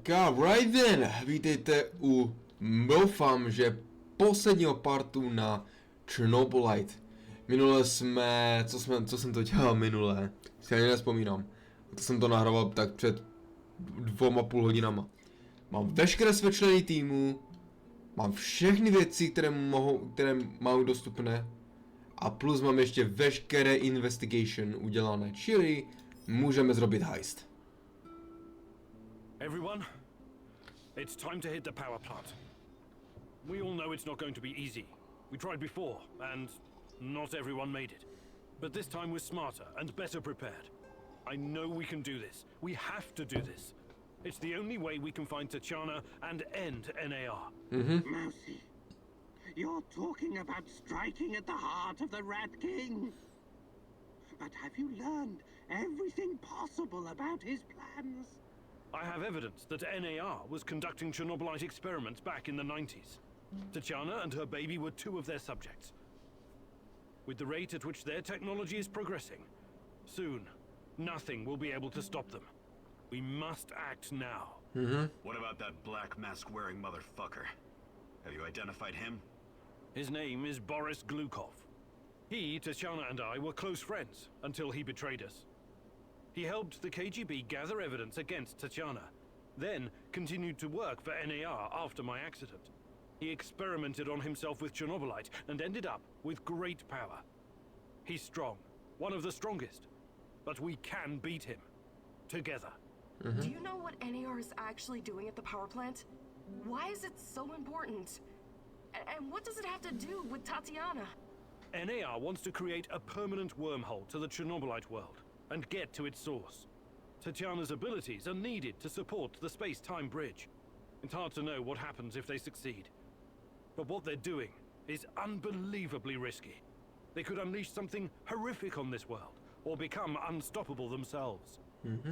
Tak a right then, vítejte u, doufám, že posledního partu na Chernobylite. Minule jsme, co jsem to dělal minule, si ani nevzpomínám. To jsem to nahrával tak před 2,5 hodinama. Mám veškeré své členy týmu, mám všechny věci, které mám dostupné. A plus mám ještě veškeré investigation udělané, čili můžeme zrobit heist. Everyone, it's time to hit the power plant. We all know it's not going to be easy. We tried before, and not everyone made it. But this time we're smarter and better prepared. I know we can do this. We have to do this. It's the only way we can find Tatiana and end NAR. Mousy, you're talking about striking at the heart of the Rat King. But have you learned everything possible about his plans? I have evidence that NAR was conducting Chernobylite experiments back in the 90s. Tatiana and her baby were two of their subjects. With the rate at which their technology is progressing, soon, nothing will be able to stop them. We must act now. What about that black mask-wearing motherfucker? Have you identified him? His name is Boris Glukov. He, Tatiana, and I were close friends until he betrayed us. He helped the KGB gather evidence against Tatiana, then continued to work for NAR after my accident. He experimented on himself with Chernobylite and ended up with great power. He's strong, one of the strongest, but we can beat him. Together. Do you know what NAR is actually doing at the power plant? Why is it so important? And what does it have to do with Tatiana? NAR wants to create a permanent wormhole to the Chernobylite world and get to its source. Tatiana's abilities are needed to support the space-time bridge. It's hard to know what happens if they succeed. But what they're doing is unbelievably risky. They could unleash something horrific on this world, or become unstoppable themselves.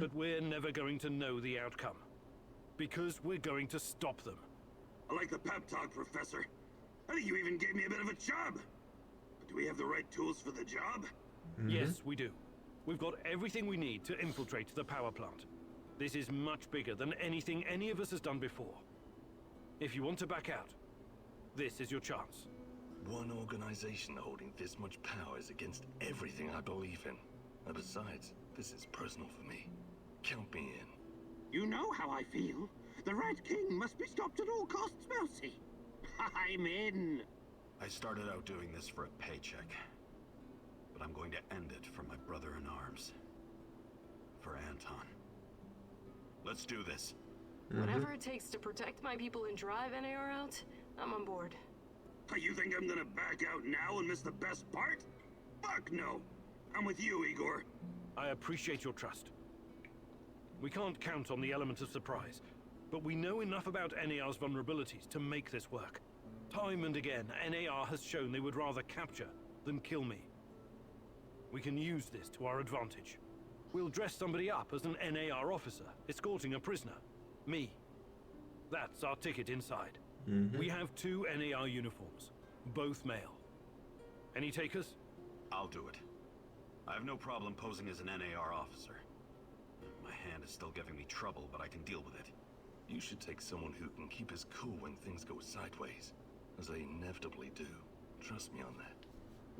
But we're never going to know the outcome. Because we're going to stop them. I like the pep talk, Professor. I think you even gave me a bit of a job. But do we have the right tools for the job? Yes, we do. We've got everything we need to infiltrate the power plant. This is much bigger than anything any of us has done before. If you want to back out, this is your chance. One organization holding this much power is against everything I believe in. And besides, this is personal for me. Count me in. You know how I feel. The Rat King must be stopped at all costs, Mousy. I'm in. I started out doing this for a paycheck. But I'm going to end it for my brother-in-arms. For Anton. Let's do this. Whatever it takes to protect my people and drive NAR out, I'm on board. You think I'm gonna back out now and miss the best part? Fuck no. I'm with you, Igor. I appreciate your trust. We can't count on the element of surprise, but we know enough about NAR's vulnerabilities to make this work. Time and again, NAR has shown they would rather capture than kill me. We can use this to our advantage. We'll dress somebody up as an NAR officer, escorting a prisoner. Me. That's our ticket inside. We have 2 NAR uniforms, both male. Any takers? I'll do it. I have no problem posing as an NAR officer. My hand is still giving me trouble, but I can deal with it. You should take someone who can keep his cool when things go sideways, as they inevitably do. Trust me on that.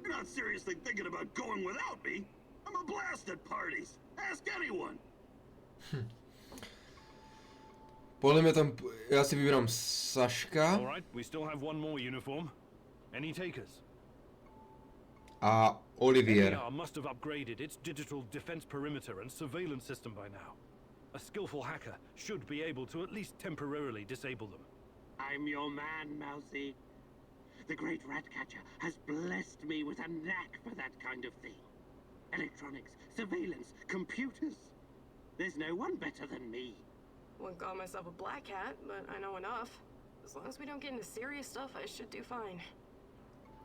You're not seriously thinking about going without me? I'm a blast at parties. Ask anyone. Podle mě tam, já si vybírám Saška All right, we still have one more uniform. Any takers? a Olivier. NAR must have upgraded its digital defense perimeter and surveillance system by now. A skillful hacker should be able to at least temporarily disable them. I'm your man, Mousy. The great Ratcatcher has blessed me with a knack for that kind of thing. Electronics, surveillance, computers. There's no one better than me. Wouldn't call myself a black hat, but I know enough. As long as we don't get into serious stuff, I should do fine.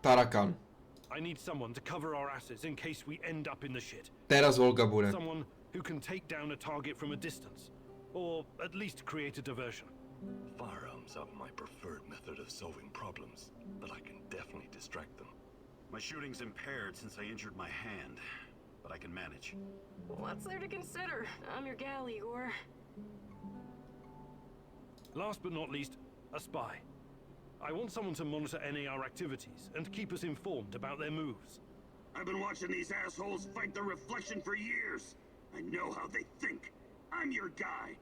Tarakan. I need someone to cover our asses in case we end up in the shit. Teraz Volga bude. Someone who can take down a target from a distance, or at least create a diversion. Firearms are my preferred method of solving problems, but I can definitely distract them. My shooting's impaired since I injured my hand, but I can manage. What's there to consider? I'm your gal, Igor. Last but not least, a spy. I want someone to monitor NAR activities and keep us informed about their moves. I've been watching these assholes fight the reflection for years. I know how they think. I'm your guy.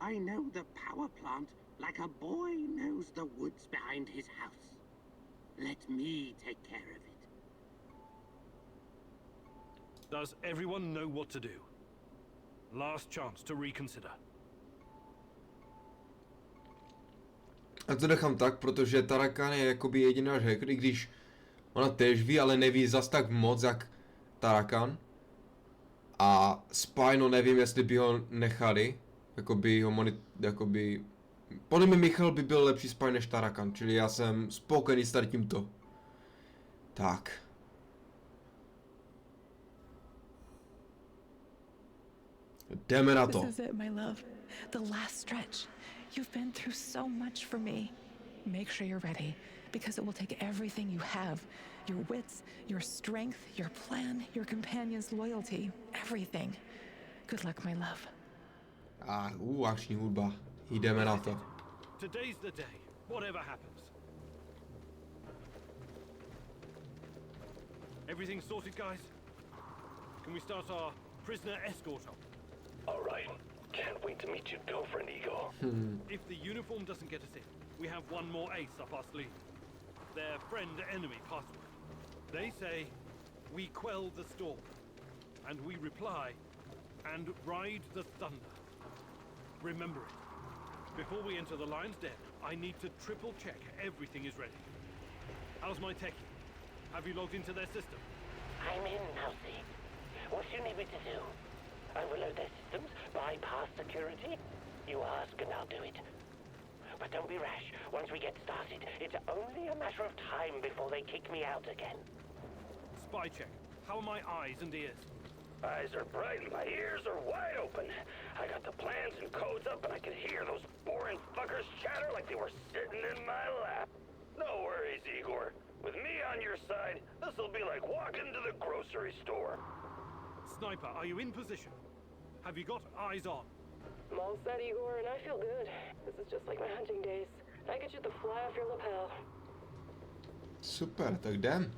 I know the power plant like a boy knows the woods behind his house. Let me take care of it. Does everyone know what to do? Last chance to reconsider. A to nechám tak, protože Tarakan je jakoby jediný náš hacker, i když ona též ví, ale neví zas tak moc jak Tarakan. A Spy, no nevím, jestli by ho nechali, jakoby podle mě Michal by byl lepší Spy než Tarakan, čili já jsem spokojený s tady tímto. Tak. Jdeme na to. This is it, my love. The last stretch. You've been through so much for me. Make sure you're ready, because it will take everything you have. Your wits, your strength, your plan, your companion's loyalty, everything. Good luck, my love. Akční hudba. Jdeme na to. Today's the day, whatever happens. Everything sorted, guys? Can we start our prisoner escort op? All right. Can't wait to meet your girlfriend, Igor. If the uniform doesn't get us in, we have one more ace up our sleeve. Their friend-enemy password. They say, we quell the storm. And we reply, and ride the thunder. Remember it. Before we enter the lion's den, I need to triple check everything is ready. How's my techie? Have you logged into their system? I'm in, Mousy. What do you need me to do? Overload their systems? Bypass security? You ask and I'll do it. But don't be rash. Once we get started, it's only a matter of time before they kick me out again. Spy check. How are my eyes and ears? Eyes are bright and my ears are wide open. I got the plans and codes up and I can hear those boring fuckers chatter like they were sitting in my lap. No worries, Igor. With me on your side, this'll be like walking to the grocery store. Sniper, are you in position? Have you got eyes on? I'm all set, Igor, and I feel good. This is just like my hunting days. I could shoot the fly off your lapel. Super, tak jdem.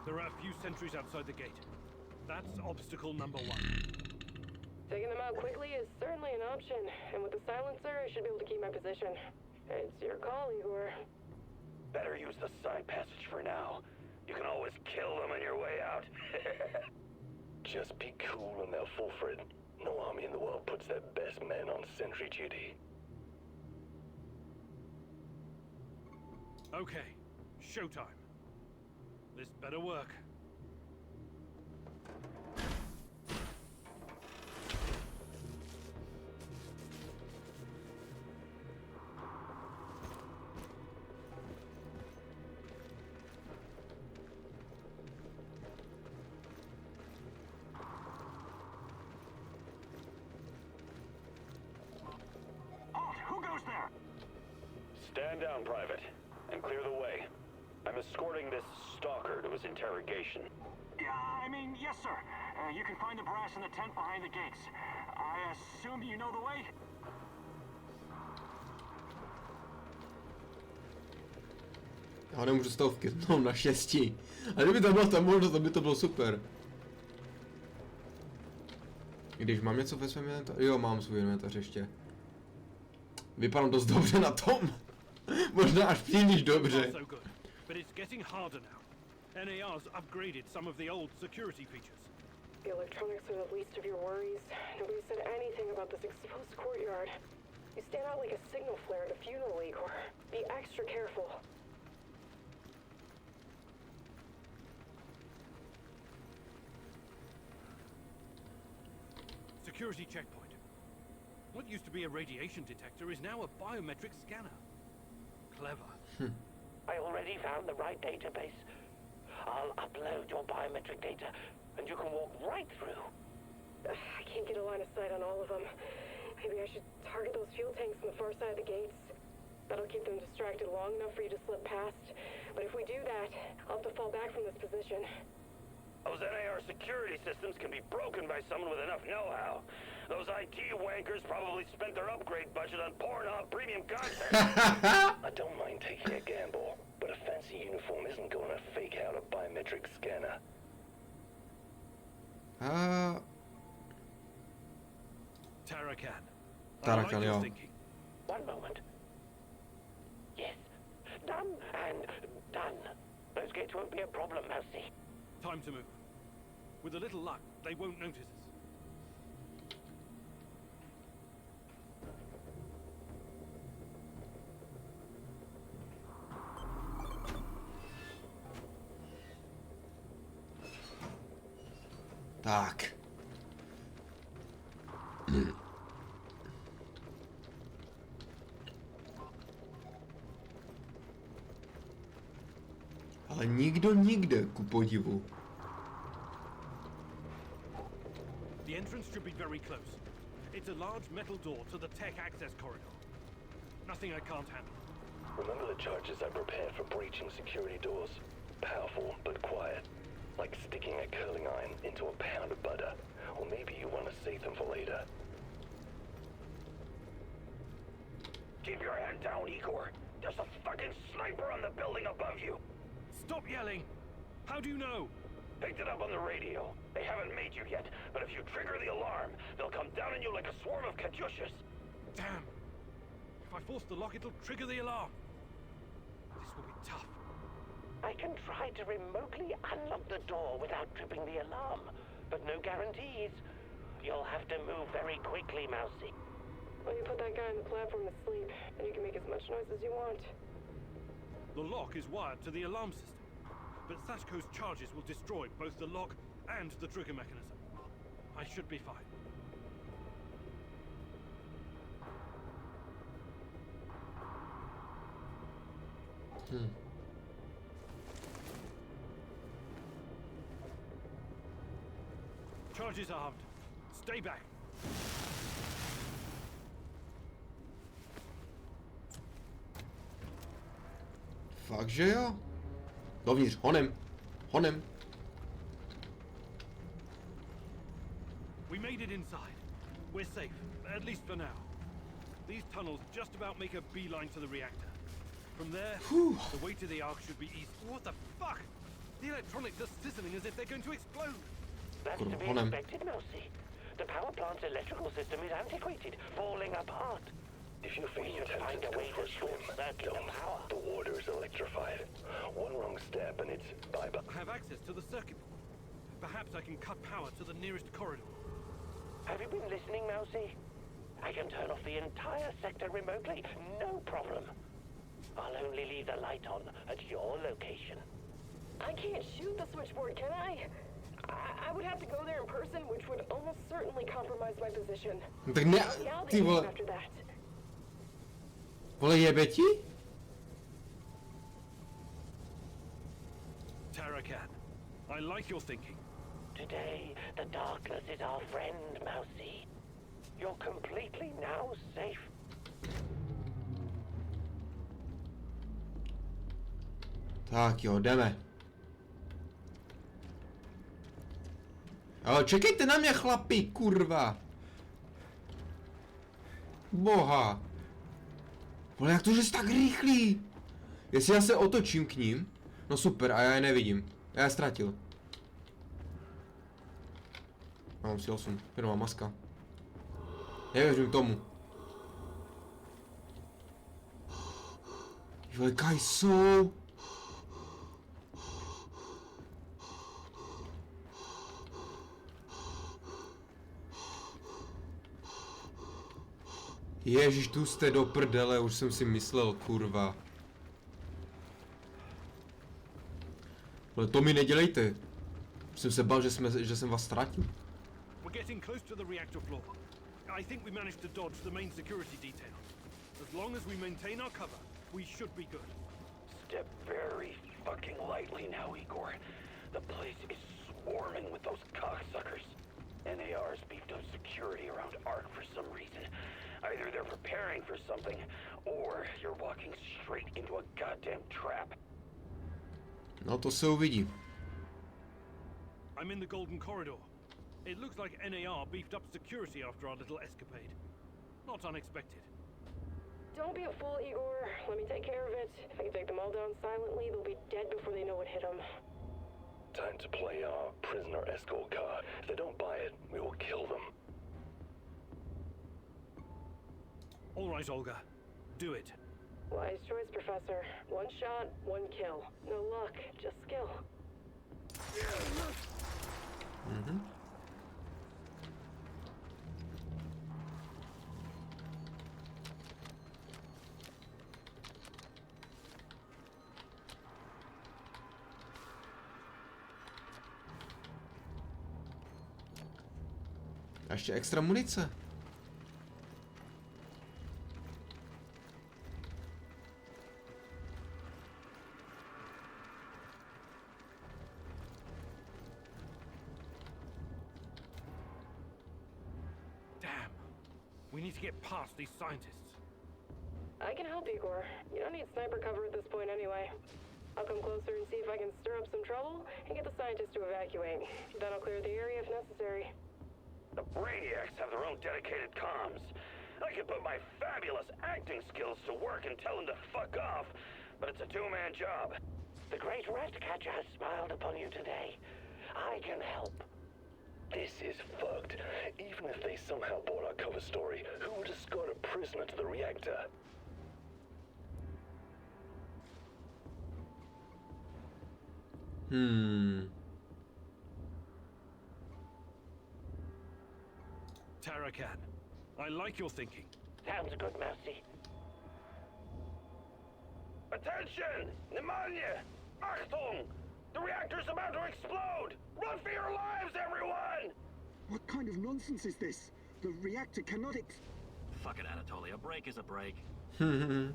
There are a few sentries outside the gate. That's obstacle number 1. Taking them out quickly is certainly an option, and with the silencer, I should be able to keep my position. It's your call, Igor. Better use the side passage for now. You can always kill them on your way out. Just be cool and they'll fall for it. No army in the world puts their best men on sentry duty. Okay, showtime. This better work. Halt! Who goes there? Stand down, Private, and clear the way. I'm escorting this stalker to his interrogation. Yes, sir. You can find the brass in the tent behind the gates. I assume you know the way? Já nemůžu z toho vkytnout naštěstí. A kdyby tam byla ta možnost, to by to bylo super. Když mám něco ve svém inventáři? Jo, mám svůj inventář ještě. Vypadám dost dobře na tom. Možná až příliš dobře. But it's getting harder now. NAR's upgraded some of the old security features. The electronics are the least of your worries. Nobody said anything about this exposed courtyard. You stand out like a signal flare at a funeral, Igor. Be extra careful. Security checkpoint. What used to be a radiation detector is now a biometric scanner. Clever. I already found the right database. I'll upload your biometric data, and you can walk right through. I can't get a line of sight on all of them. Maybe I should target those fuel tanks on the far side of the gates. That'll keep them distracted long enough for you to slip past. But if we do that, I'll have to fall back from this position. Those NAR security systems can be broken by someone with enough know-how. Those IT wankers probably spent their upgrade budget on Pornhub premium content. I don't mind taking a gamble, but a fancy uniform isn't going to fake out a biometric scanner. Tarakan. Tarakan, your jo. thinking. One moment. Yes. Done and done. Those gates won't be a problem, Mousy. Time to move. With a little luck, they won't notice us. Tak. Ale nikdo nikde, ku podivu. The entrance should be very close. It's a large metal door to the tech access corridor. Nothing I can't handle. Remember the charges I prepared for breaching security doors? Powerful, but quiet. Like sticking a curling iron into a pound of butter. Or maybe you want to save them for later. Keep your hand down, Igor. There's a fucking sniper on the building above you. Stop yelling! How do you know? Picked it up on the radio. They haven't made you yet, but if you trigger the alarm, they'll come down on you like a swarm of Katyushas. Damn! If I force the lock, it'll trigger the alarm. This will be tough. I can try to remotely unlock the door without tripping the alarm, but no guarantees. You'll have to move very quickly, Mousy. Well, you put that guy on the platform to sleep, and you can make as much noise as you want. The lock is wired to the alarm system, but Sashko's charges will destroy both the lock and the trigger mechanism. I should be fine. Charges armed. Stay back. Fakt, že jo? Dovnitř, honem. Honem. We made it inside. We're safe, at least for now. These tunnels just about make a beeline to the reactor. From there, the way to the Ark should be easy. What the fuck? The electronics are sizzling as if they're going to explode. That's to be expected, Mousy. The power plant's electrical system is antiquated, falling apart. If you think you're find tempted a to way to short short-circuit the power. the water is electrified. One wrong step and it's bye-bye. I have access to the circuit board. Perhaps I can cut power to the nearest corridor. Have you been listening, Mousy? I can turn off the entire sector remotely, no problem. I'll only leave the light on at your location. I can't shoot the switchboard, can I? I would have to go there in person, which would almost certainly compromise my position. Tak ne, Yeah, I'll ty be vole. after that. Vole, jebe ti? Tarakan, I like your thinking. Today, the darkness is our friend, Mousy. You're completely now safe. Tak jo, jdeme. Ale čekejte na mě, chlapi, kurva. Boha. Vole, jak to, že jsi tak rychlý? Jestli já se otočím k ním, no super, a já je nevidím. Já je ztratil. Mám si 8, firma maska. Nevěřím tomu. Vole, kaj jsou? Ježíš, tu jste do prdele, už jsem si myslel, kurva. Ale to mi nedělejte. Jsem se bál, že jsem vás ztratil. We're getting close to the reactor floor. I think we managed to dodge the main security detail. As long as we maintain our cover, we should be good. Step very fucking lightly now, Igor. The place is swarming with those cocksuckers. NAR's beefed up security around Ark for some reason. Either they're preparing for something, or you're walking straight into a goddamn trap. No to se uvidí. I'm in the Golden Corridor. It looks like NAR beefed up security after our little escapade. Not unexpected. Don't be a fool, Igor. Let me take care of it. If I can take them all down silently, they'll be dead before they know what hit them. Time to play our prisoner escort card. If they don't buy it, we will kill them. All right, Olga. Do it. Wise choice, Professor. One shot, one kill. No luck, just skill. Mhm. A ještě extra munice. Damn. We need to get past these scientists. I can help, Igor. You don't need sniper cover at this point anyway. I'll come closer and see if I can stir up some trouble and get the scientists to evacuate. Then I'll clear the area if necessary. The Brainiacs have their own dedicated comms. I could put my fabulous acting skills to work and tell them to fuck off, but it's a two-man job. The great rat catcher has smiled upon you today. I can help. This is fucked. Even if they somehow bought our cover story, who would escort a prisoner to the reactor? Tarakan, I like your thinking. Sounds good, Mousy. Attention! Pneumonia! Achtung! The reactor's about to explode! Run for your lives, everyone! What kind of nonsense is this? The reactor cannot Fuck it, Anatoly. A break is a break. Oni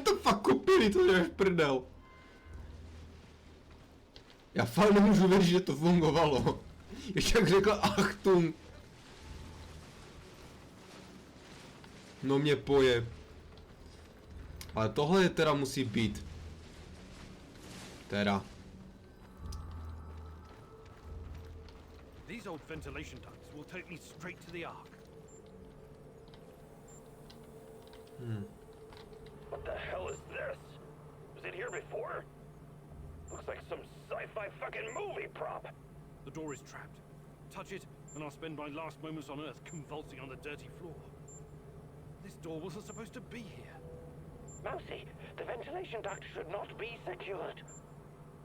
to fakt kupili, to je v prdel. Já fakt nemůžu věřit, že to fungovalo. Ještě jak řekl Achtung. No mě poje. Ale tohle je teda musí být. Teda. These old ventilation ducts will take me straight to the Ark. What the hell is this? Was it here before? Looks like some sci-fi fucking movie prop. The door is trapped. Touch it, and I'll spend my last moments on Earth convulsing on the dirty floor. This door wasn't supposed to be here. Mousy, the ventilation duct should not be secured.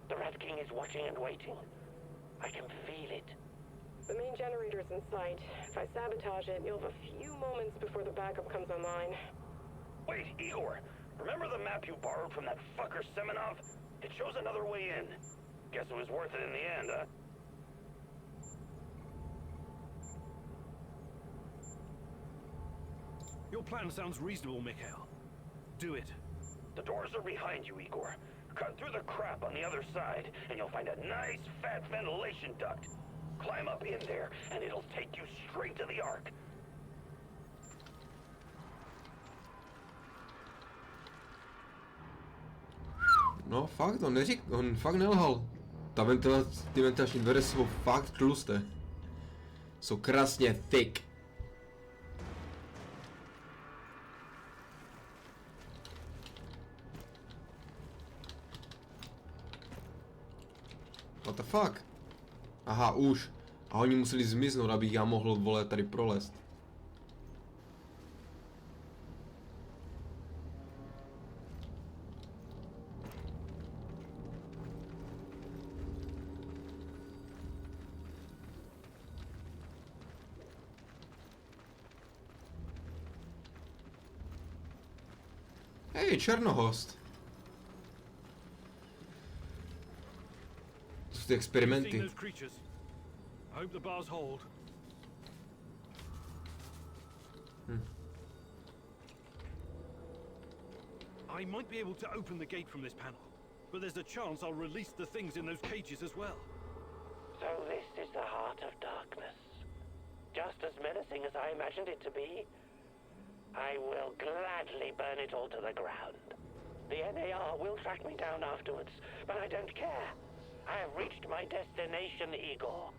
The Rat King is watching and waiting. I can feel it. The main generator's in sight. If I sabotage it, you'll have a few moments before the backup comes online. Wait, Igor. Remember the map you borrowed from that fucker Semenov? It shows another way in. Guess it was worth it in the end, huh? Your plan sounds reasonable, Mikhail. Do it. The doors are behind you, Igor. Cut through the crap on the other side, and you'll find a nice, fat ventilation duct. Climb up in there, and it'll take you straight to the Ark. No fakt, on fakt nelhal. Ty ventilační dveře jsou fakt tlusté. Jsou krásně thick. What the fuck? Aha, už. A oni museli zmiznout, abych já mohl, vole, tady prolézt. Hej, černohost. To jsou ty experimenty. Those creatures. I hope the bars hold. I might be able to open the gate from this panel, but there's a chance I'll release the things in those cages as well. So this is the heart of darkness. just as menacing as I imagined it to be, I will gladly burn it all to the ground. The NAR will track me down afterwards, but I don't care. I have reached my destination, Igor.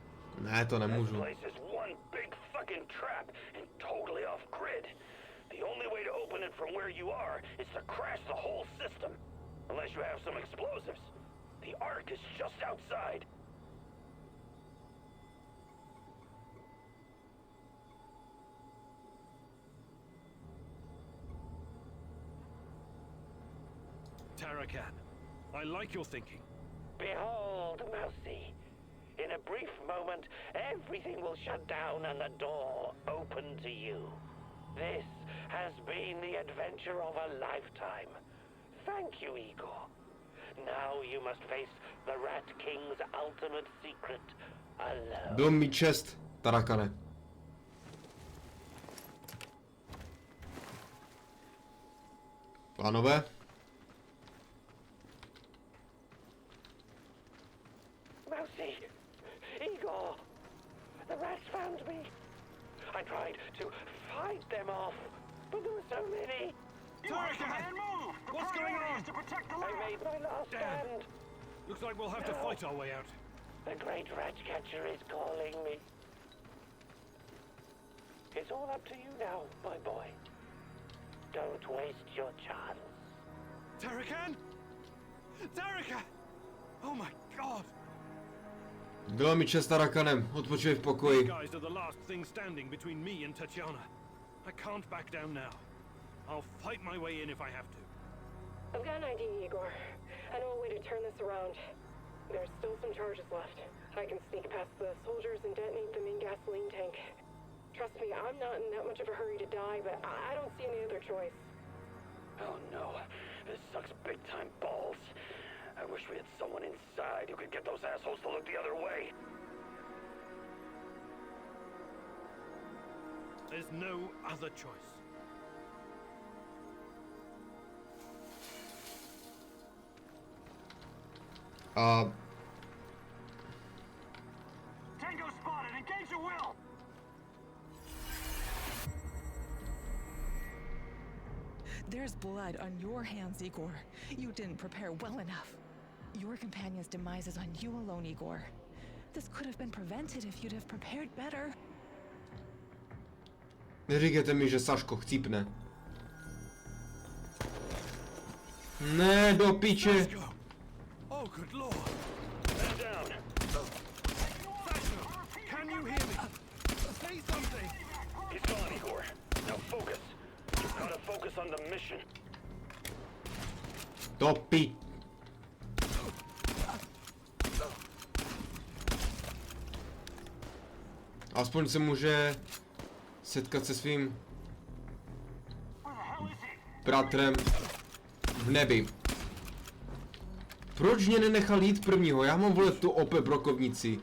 Ne, to This nemůžu. place is one big fucking trap and totally off grid. The only way to open it from where you are is to crash the whole system. Unless you have some explosives. The Ark is just outside. Tarakan, I like your thinking. Behold, Mousy. In a brief moment, everything will shut down and the door open to you. This has been the adventure of a lifetime. Thank you, Igor. Now you must face the Rat King's ultimate secret alone. Bylo mi čest, Tarakane. Pánové? Mousy! Igor! The rats found me. I tried to fight them off, but there were so many. Tarakan! What's going on? I made my last stand. Looks like we'll have to fight our way out. The great rat catcher is calling me. It's all up to you now, my boy. Don't waste your chance. Tarakan? Tarakan! Oh my god! Bylo mi čest, Tarakanem. Odpočívej v You pokoji. guys are the last thing standing between me and Tatiana. I can't back down now. I'll fight my way in if I have to. I've got an idea, Igor. I know a way to turn this around. There's still some charges left. I can sneak past the soldiers and detonate them in gasoline tank. Trust me, I'm not in that much of a hurry to die, but I don't see any other choice. Oh no, this sucks big time balls. I wish we had someone inside who could get those assholes to look the other way. There's no other choice. Tango spotted. Engage your will. There's blood on your hands, Igor. You didn't prepare well enough. Your companion's demise is on you alone, Igor. This could have been prevented if you'd have prepared better. Neříkejte mi, že Saško chcípne. Ne, do piče. Let's go! Oh, good lord! Man down. Sasha, can you hear me? Say something! He's gone, Igor. Now focus. You've got to focus on the mission. Do pi... Aspoň se může setkat se svým bratrem v nebi. Proč mě nenechal jít prvního? Já mám, vole, tu OP brokovnici.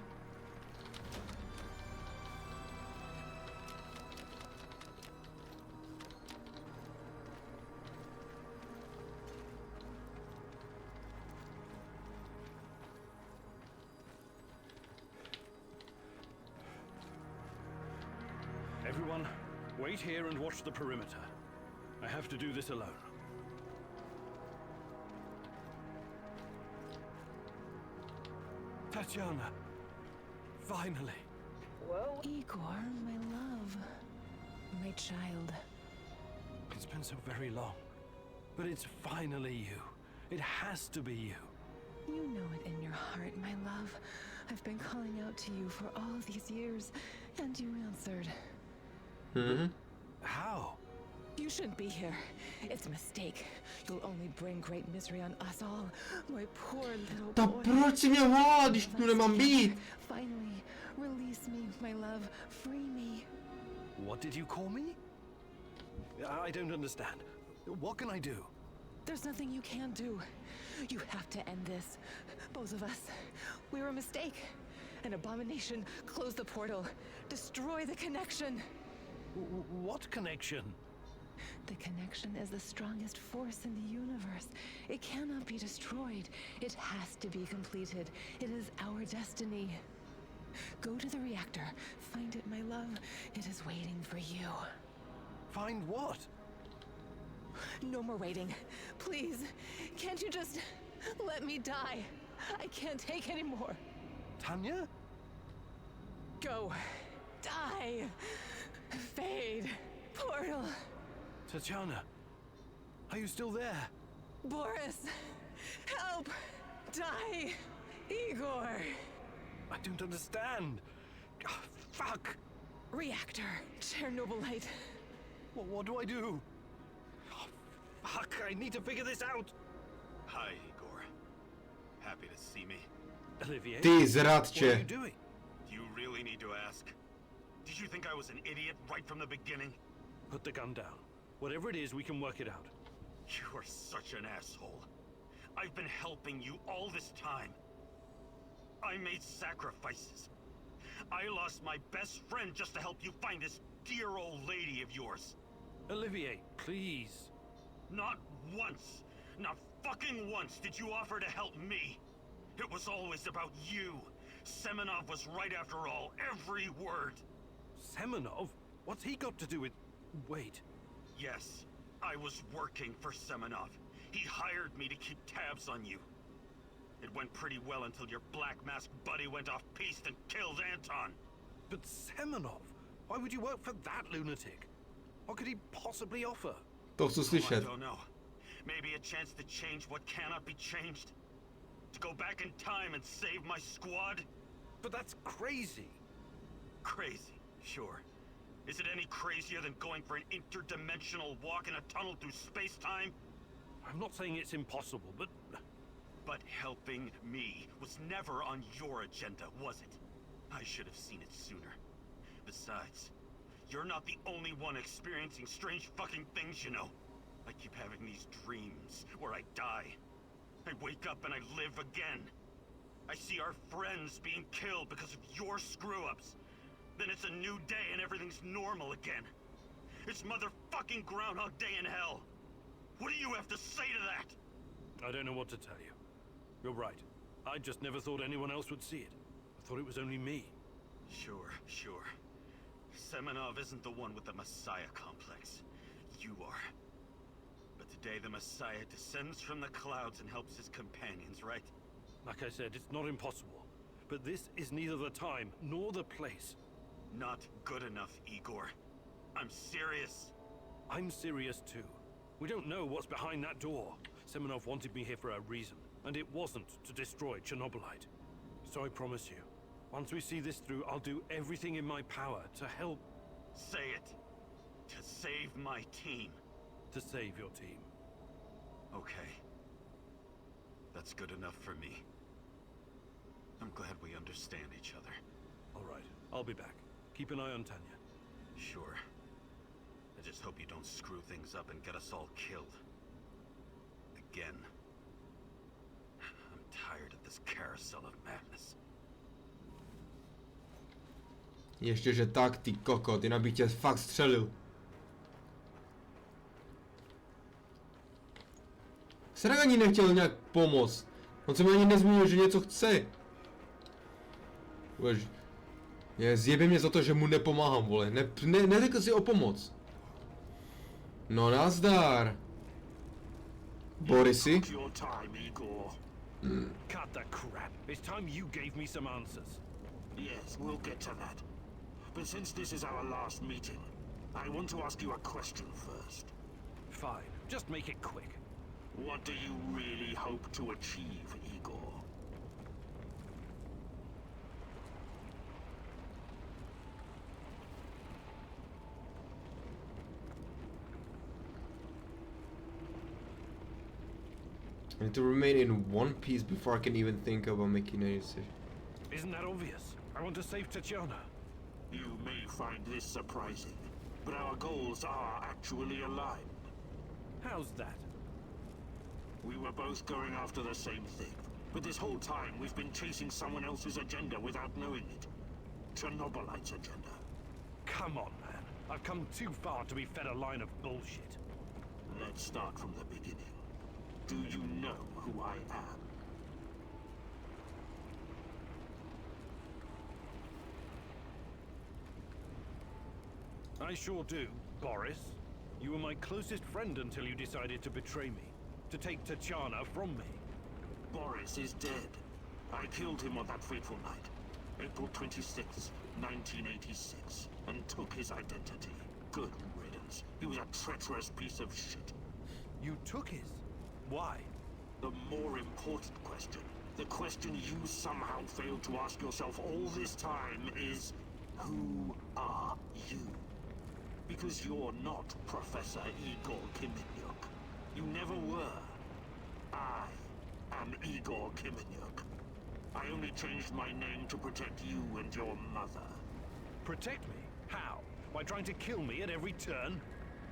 Everyone, wait here and watch the perimeter. I have to do this alone. Tatiana! Finally! Whoa. Igor, my love. My child. It's been so very long. But it's finally you. It has to be you. You know it in your heart, my love. I've been calling out to you for all these years, and you answered. How? You shouldn't be here. It's a mistake. You'll only bring great misery on us all. My poor little Ta boy. proč si mě volá, když tu nemám být? Finally, release me, my love. Free me. What did you call me? I don't understand. What can I do? There's nothing you can do. You have to end this. Both of us. We're a mistake. An abomination. Close the portal. Destroy the connection. What connection? The connection is the strongest force in the universe. It cannot be destroyed. It has to be completed. It is our destiny. Go to the reactor. Find it, my love. It is waiting for you. Find what? No more waiting. Please, can't you just let me die? I can't take any more. Tanya? Go. Die. Fade. Portal. Tatiana, are you still there? Boris. Help. Die. Igor. I don't understand. Oh, fuck. Reactor. Chernobylite. What do I do? Oh, fuck, I need to figure this out. Hi, Igor. Happy to see me. Olivier? Ty What are you zradče. doing? Do you really need to ask? Did you think I was an idiot right from the beginning? Put the gun down. Whatever it is, we can work it out. You are such an asshole. I've been helping you all this time. I made sacrifices. I lost my best friend just to help you find this dear old lady of yours. Olivier, please. Not once, not fucking once did you offer to help me. It was always about you. Semenov was right after all, every word. Semenov? What's he got to do with... Wait. Yes, I was working for Semenov. He hired me to keep tabs on you. It went pretty well until your black mask buddy went off-piste and killed Anton. But Semenov? Why would you work for that lunatic? What could he possibly offer? To chci I slyšet. don't know. Maybe a chance to change what cannot be changed? To go back in time and save my squad? But that's crazy. Crazy, sure. Is it any crazier than going for an interdimensional walk in a tunnel through space-time? I'm not saying it's impossible, but... But helping me was never on your agenda, was it? I should have seen it sooner. Besides, you're not the only one experiencing strange fucking things, you know. I keep having these dreams where I die. I wake up and I live again. I see our friends being killed because of your screw-ups. Then it's a new day and everything's normal again. It's motherfucking Groundhog Day in hell. What do you have to say to that? I don't know what to tell you. You're right. I just never thought anyone else would see it. I thought it was only me. Sure. Semenov isn't the one with the Messiah complex. You are. But today the Messiah descends from the clouds and helps his companions, right? Like I said, it's not impossible. But this is neither the time nor the place. Not good enough, Igor. I'm serious. I'm serious too. We don't know what's behind that door. Semenov wanted me here for a reason, and it wasn't to destroy Chernobylite. So I promise you, once we see this through, I'll do everything in my power to help... Say it. To save my team. To save your team. Okay. That's good enough for me. I'm glad we understand each other. All right, I'll be back. Keep an eye on Tanya. Sure. I just hope you don't screw things up and get us all killed. Again. I'm tired of this carousel of madness. Ještě, že tak, ty kokot, jinak bych tě fakt střelil. Srak ani nechtěl nějak pomoct. On se mi ani nezmínil, že něco chce. Zjebě mě za to, že mu nepomáhám, vole. Neřekl si o pomoc. No nazdar. Borisi? Cut the crap. It's time you gave me some answers. Yes, we'll get to that. But since this is our last meeting, I want to ask you a question first. Fine. Just make it quick. What do you really hope to achieve, Igor? I need to remain in one piece before I can even think about making any decision. Isn't that obvious? I want to save Tatiana. You may find this surprising, but our goals are actually aligned. How's that? We were both going after the same thing, but this whole time we've been chasing someone else's agenda without knowing it. Chernobylite's agenda. Come on, man. I've come too far to be fed a line of bullshit. Let's start from the beginning. Do you know who I am? I sure do, Boris. You were my closest friend until you decided to betray me. To take Tatiana from me. Boris is dead. I killed him on that fateful night, April 26, 1986, and took his identity. Good riddance. He was a treacherous piece of shit. You took his? Why? The more important question, the question you somehow failed to ask yourself all this time is, who are you? Because you're not Professor Igor Kiminyuk. You never were. I am Igor Kiminyuk. I only changed my name to protect you and your mother. Protect me? How? By trying to kill me at every turn?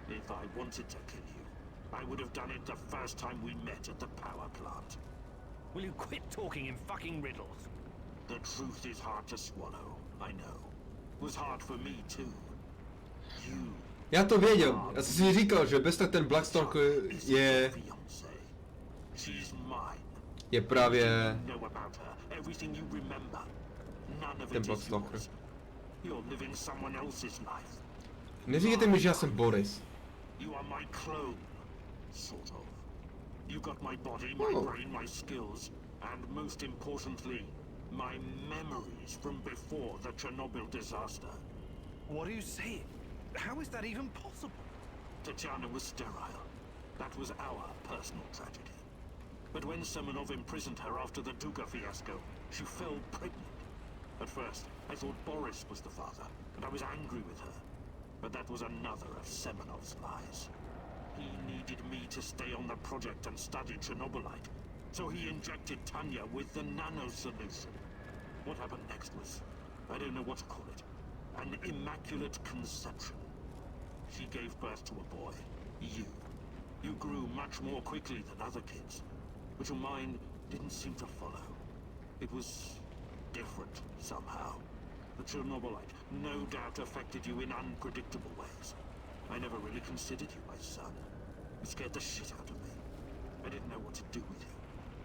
If I wanted to kill you, I would have done it the first time we met at the power plant. Will you quit talking in fucking riddles? The truth is hard to swallow, I know. It was hard for me too. You. Já to věděl, já jsem si říkal, že bez tak ten Blackstalker je právě ten Blackstalker. Neříkejte mi, že já jsem Boris. You are my clone, sort of. You got my body, my brain, my skills, and most importantly, my memories from before the Chernobyl disaster. What are you saying? How is that even possible? Tatiana was sterile. That was our personal tragedy. But when Semenov imprisoned her after the Duga fiasco, she fell pregnant. At first, I thought Boris was the father, and I was angry with her. But that was another of Semenov's lies. He needed me to stay on the project and study Chernobylite, so he injected Tanya with the nano solution. What happened next was, I don't know what to call it, an immaculate conception. She gave birth to a boy, you. You grew much more quickly than other kids, but your mind didn't seem to follow. It was different somehow. The Chernobylite no doubt affected you in unpredictable ways. I never really considered you my son. It scared the shit out of me. I didn't know what to do with you.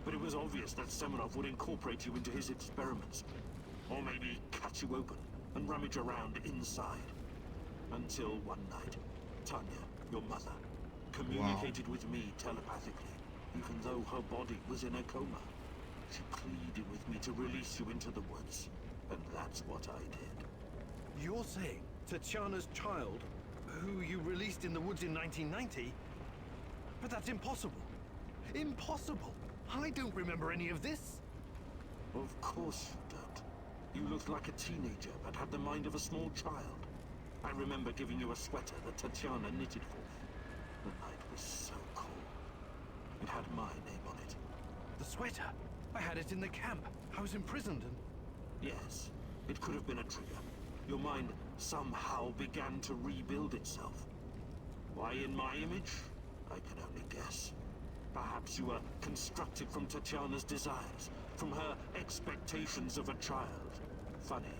But it was obvious that Semenov would incorporate you into his experiments. Or maybe cut you open and rummage around inside. Until one night, Tanya, your mother, communicated with me telepathically, even though her body was in a coma. She pleaded with me to release you into the woods, and that's what I did. You're saying Tatiana's child, who you released in the woods in 1990? But that's impossible. Impossible! I don't remember any of this. Of course you don't. You looked like a teenager, but had the mind of a small child. I remember giving you a sweater that Tatiana knitted for me. The night was so cold. It had my name on it. The sweater? I had it in the camp. I was imprisoned and... Yes, it could have been a trigger. Your mind somehow began to rebuild itself. Why in my image? I can only guess. Perhaps you were constructed from Tatiana's desires, from her expectations of a child. Funny,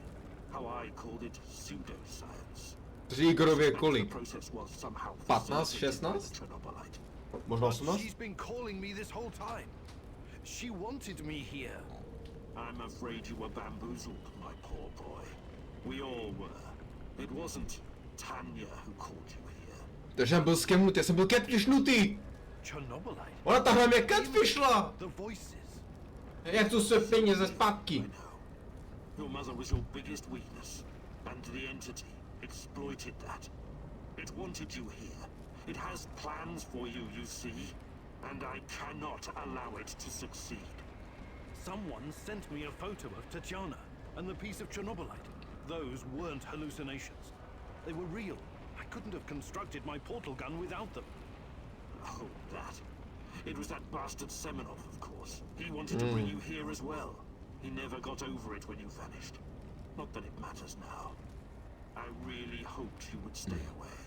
how I called it pseudoscience. Igorovi je kolik? 15, 16? Možná 18? She's been calling me this whole time. She wanted me here. I'm afraid you were bamboozled, my poor boy. We all were. It wasn't Tanya who called you here. Takže jsem byl skemnutý, já jsem byl catfishnutý! Chernobylite. Ona tahle mě catfishla! The voices. Jak tu se peníze zpátky? Your mother was your biggest weakness, and the entity exploited that. It wanted you here. It has plans for you, you see, and I cannot allow it to succeed. Someone sent me a photo of Tatiana and the piece of Chernobylite. Those weren't hallucinations. They were real. I couldn't have constructed my portal gun without them. Oh, that. It was that bastard Semenov, of course. He wanted to bring you here as well. He never got over it when you vanished. Not that it matters now. I really hoped you would stay away.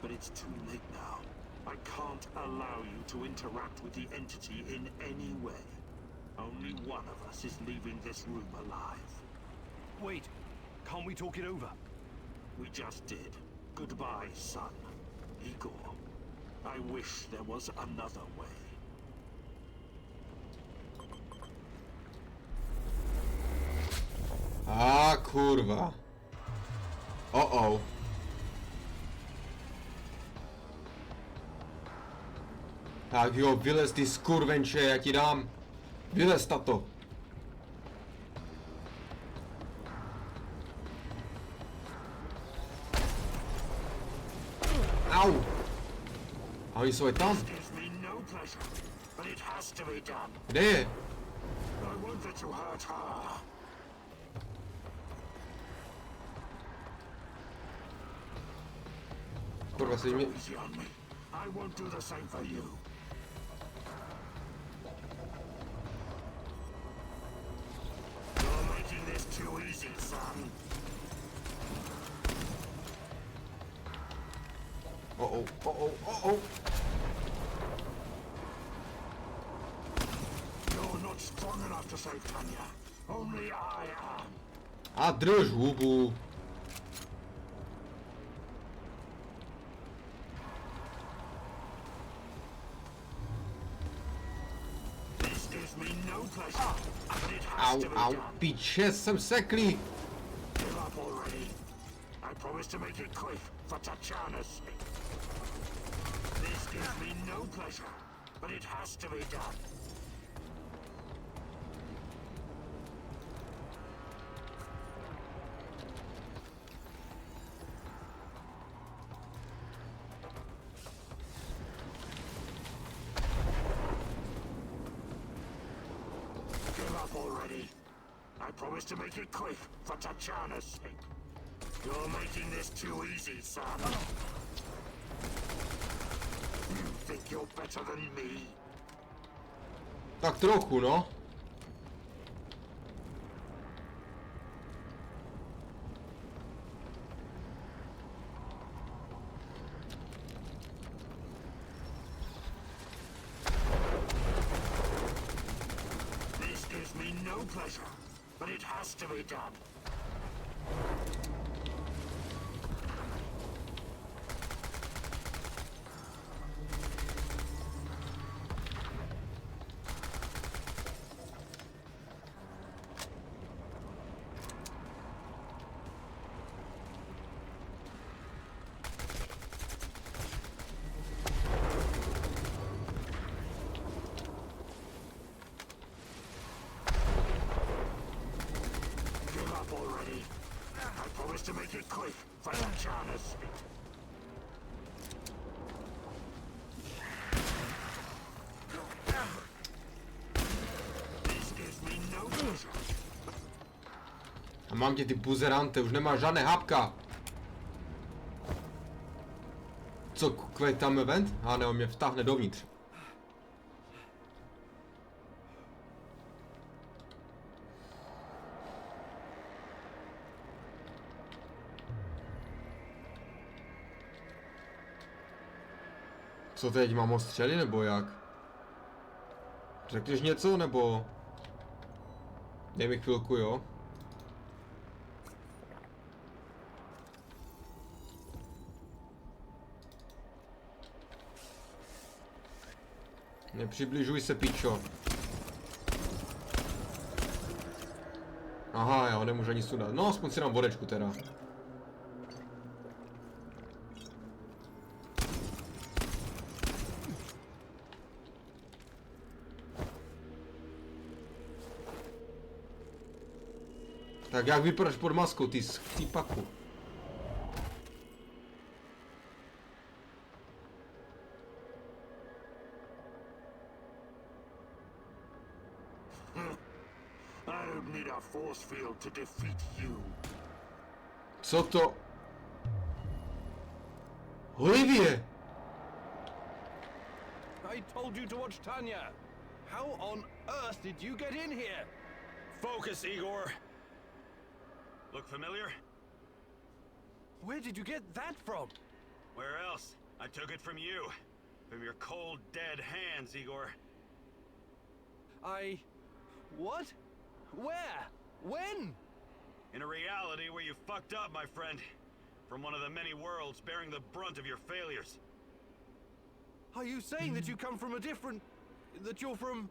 But it's too late now. I can't allow you to interact with the entity in any way. Only one of us is leaving this room alive. Wait, can't we talk it over? We just did. Goodbye, son. Igor. I wish there was another way. Kurva. Tak jo, vylez ty skurvenče, já ti dám. Vylez, tato. Au. A oni jsou tam. Kde je? Kurva, se mi... I won't do the same for you. You're making this too easy, son. Uh-oh, uh-oh, uh-oh. You're not strong enough to save Tanya. Only I am. A drž hubu. Au, au, piče, jsem seklý. Give up already. I promise to make it quick for Tatjana's sake. This gives me no pleasure, but it has to be done. Already. I promise to make it quick for Tatjana's sake. You're making this too easy, son. You think you're better than me? Tak trochu, no. Pleasure, but it has to be done. Already. I promise to make it quick for Tatjana's sake. This gives me no pleasure. A mám tě, ty buzerante, už nemáš žádné hápka. Co, kvej tam event? A ne, on mě vtáhne dovnitř. Co teď, mám ho střely, nebo jak? Řekneš něco, nebo... Dej mi chvilku, jo? Nepřibližuj se, pičo. Aha, já ho nemůžu ani sudat. No, aspoň si dám vodečku teda. Tak jak vypadáš pod maskou, ty chcípaku? I don't need a force field to defeat you. Co to? Olivie! I told you to watch Tanya. How on earth did you get in here? Focus, Igor. Look familiar? Where did you get that from? Where else? I took it from you. From your cold, dead hands, Igor. What? Where? When? In a reality where you fucked up, my friend. From one of the many worlds bearing the brunt of your failures. Are you saying that you come from a different... that you're from...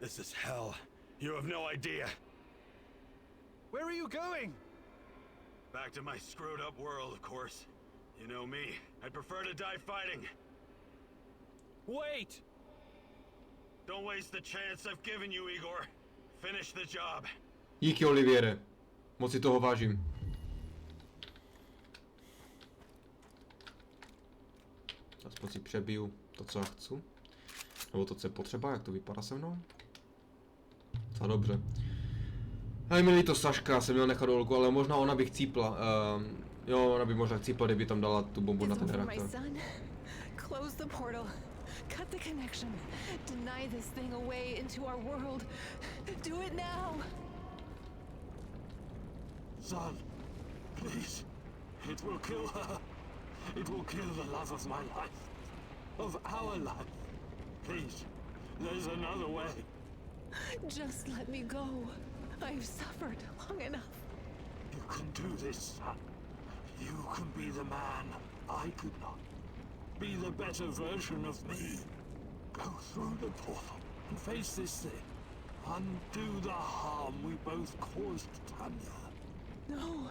This is hell. You have no idea. Where are you going? Back to my screwed up world, of course. You know me. I'd prefer to die fighting. Wait! Don't waste the chance I've given you, Igor. Finish the job. Díky, Oliviere. Moc si toho vážím. Aspoň si přebiju to, co já chci. Nebo to, co je potřeba, jak to vypadá se mnou. Docela dobře. Hej, milí to Saška, jsem měl nechat dolku, ale možná ona by chcípla. Jo, ona by možná chcípla, kdyby tam dala tu bombu na ten reaktor. Close the portal. Cut the connection. Deny this thing away into our world. Do it now. Son, please. It will kill her. It will kill the love of my life. Of our life. Please, there's another way. Just let me go. I've suffered long enough. You can do this, son. You can be the man I could not. Be the better version of me. Go through the portal and face this thing. Undo the harm we both caused Tanya. No,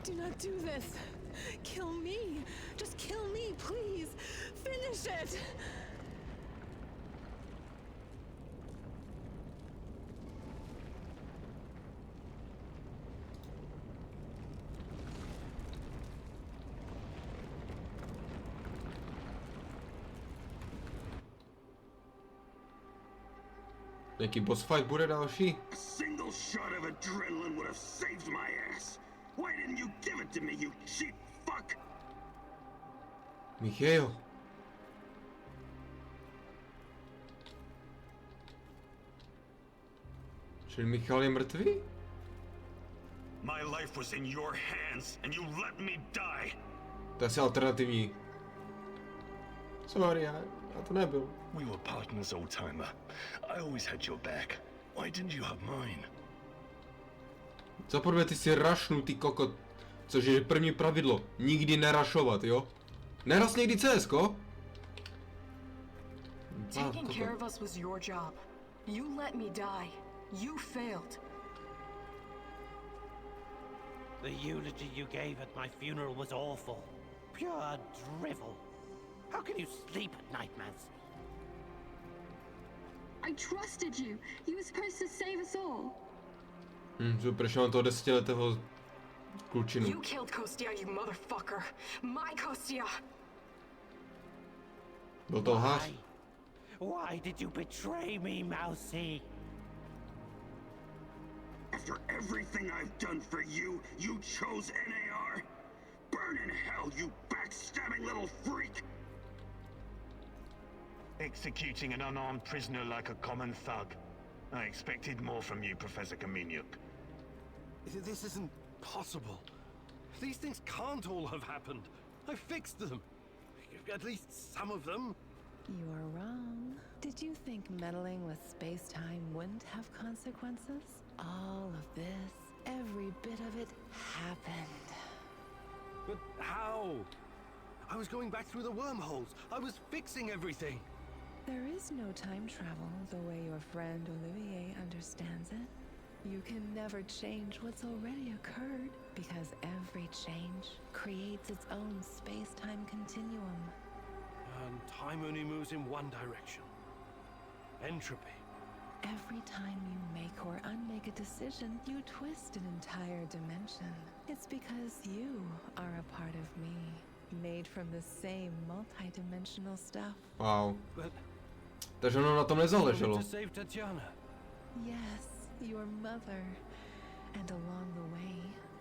do not do this. Kill me. Just kill me, please. Finish it. Jaký boss fight bude další? A single shot of adrenaline would have saved my ass. Why didn't you give it to me, you cheap fuck? Michael. Čili Michal je mrtvý? My life was in your hands and you let me die. To je asi alternativní. Sorry, já to nebyl. We were partners, old-timer. I always had your back. Why didn't you have mine? Za prvé ty si rašnu, ty kokot. Což je první pravidlo. Nikdy nerašovat, jo? Neraz někdy CSko? Taking care of us was your job. You let me die. You failed. The eulogy you gave at my funeral was awful. Pure drivel. How can you sleep at night, Mance? I trusted you. You were supposed to save us all. Přišel na toho 10letého klučinu. You killed Kostia, you motherfucker. My Kostia. Byl to lhář? Why did you betray me, Mousy? After everything I've done for you, you chose NAR? Burn in hell, you backstabbing little freak! Executing an unarmed prisoner like a common thug. I expected more from you, Professor Kameniuk. This isn't possible. These things can't all have happened. I fixed them. At least some of them. You are wrong. Did you think meddling with space-time wouldn't have consequences? All of this, every bit of it, happened. But how? I was going back through the wormholes. I was fixing everything. There is no time travel the way your friend Olivier understands it. You can never change what's already occurred, because every change creates its own space-time continuum. And time only moves in one direction. Entropy. Every time you make or unmake a decision, you twist an entire dimension. It's because you are a part of me, made from the same multi-dimensional stuff. Wow. But Takže ono na tom nezáleželo. to save Tatiana. Yes, your mother. And along the way,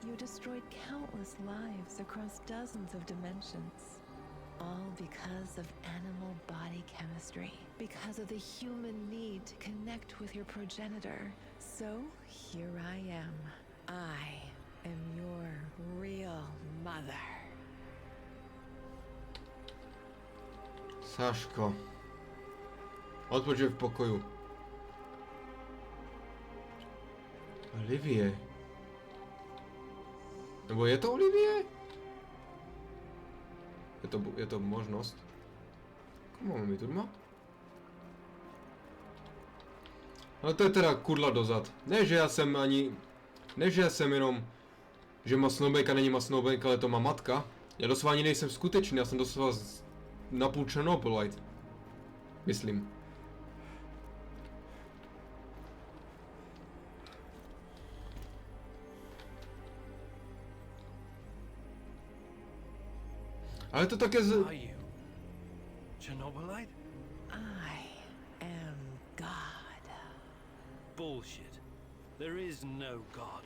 you destroyed countless lives across dozens of dimensions. All because of animal body chemistry. Because of the human need to connect with your progenitor. So, here I am. I am your real mother. Saško. Odpočij v pokoju. Olivier. Nebo je to Olivier? Je to možnost. Komu máme tu doma? Ale to je teda kudla dozad. Ne, že já jsem jenom, že masnoubejka není masnoubejka, ale to má matka. Já doslova ani nejsem skutečný, já jsem doslova napůl Chernobylite. Myslím. Ale to také Are you Chernobylite? I am God. Bullshit. There is no God.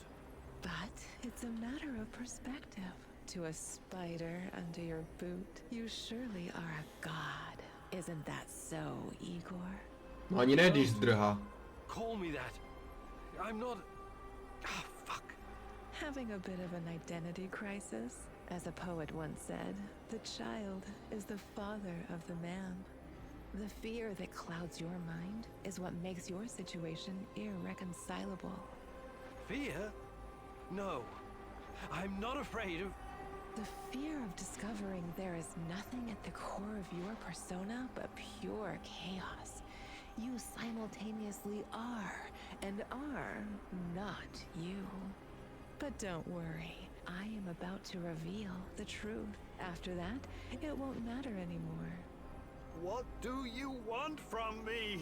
But it's a matter of perspective. To a spider under your boot, you surely are a god. Isn't that so, Igor? No ani ne, když zdrhá. Call me that. I'm not... Ah, fuck. Having a bit of an identity crisis? As a poet once said, the child is the father of the man. The fear that clouds your mind is what makes your situation irreconcilable. Fear? No. I'm not afraid of... The fear of discovering there is nothing at the core of your persona but pure chaos. You simultaneously are and are not you. But don't worry, I am about to reveal the truth. After that, it won't matter anymore. What do you want from me?